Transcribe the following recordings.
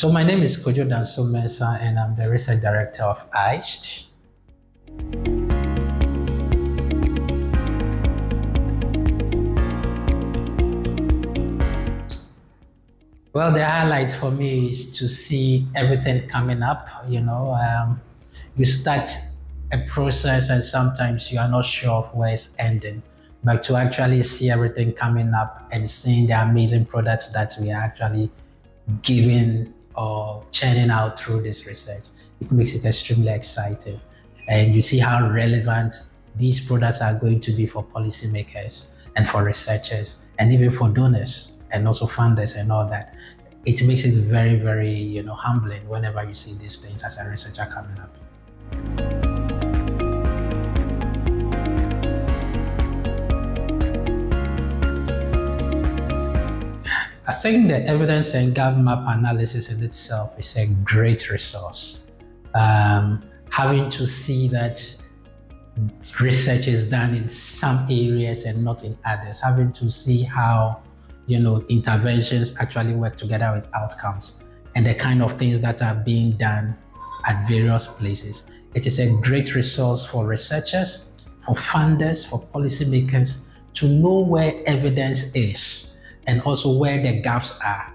So my name is Kwadwo Danso-Mensah and I'm the research director of ICED. Well, the highlight for me is to see everything coming up. You start a process and sometimes you are not sure of where it's ending, but to actually see everything coming up and seeing the amazing products that we are actually giving or churning out through this research, it makes it extremely exciting. And you see how relevant these products are going to be for policymakers and for researchers and even for donors and also funders and all that. It makes it very, very, humbling whenever you see these things as a researcher coming up. I think the evidence and gap map analysis in itself is a great resource. Having to see that research is done in some areas and not in others, having to see how interventions actually work together with outcomes and the kind of things that are being done at various places. It is a great resource for researchers, for funders, for policymakers to know where evidence is and also where the gaps are.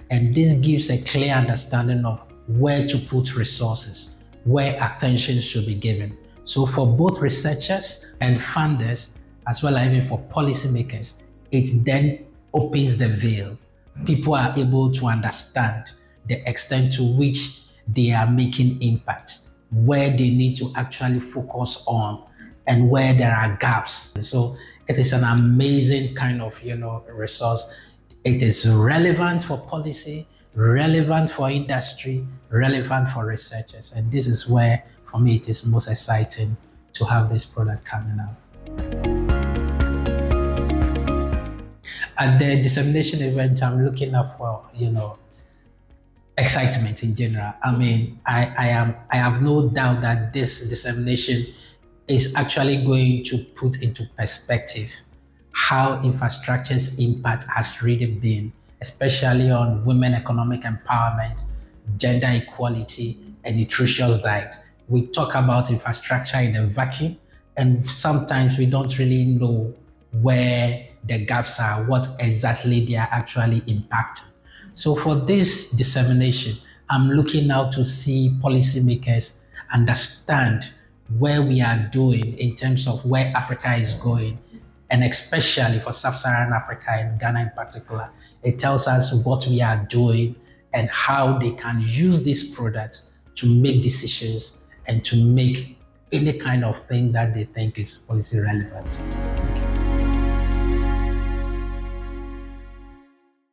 And this gives a clear understanding of where to put resources, where attention should be given. So for both researchers and funders, as well as even for policymakers, it then opens the veil. People are able to understand the extent to which they are making impact, where they need to actually focus on, and where there are gaps. And so it is an amazing kind of resource. It is relevant for policy, relevant for industry, relevant for researchers. And this is where, for me, it is most exciting to have this product coming out. At the dissemination event, I'm looking up for, excitement in general. I mean, I have no doubt that this dissemination is actually going to put into perspective how infrastructure's impact has really been, especially on women economic empowerment, gender equality, and nutritious diet. We talk about infrastructure in a vacuum, and sometimes we don't really know where the gaps are, what exactly they are actually impacting. So for this dissemination, I'm looking now to see policymakers understand where we are doing in terms of where Africa is going, and especially for Sub-Saharan Africa and Ghana in particular. It tells us what we are doing and how they can use these products to make decisions and to make any kind of thing that they think is policy relevant.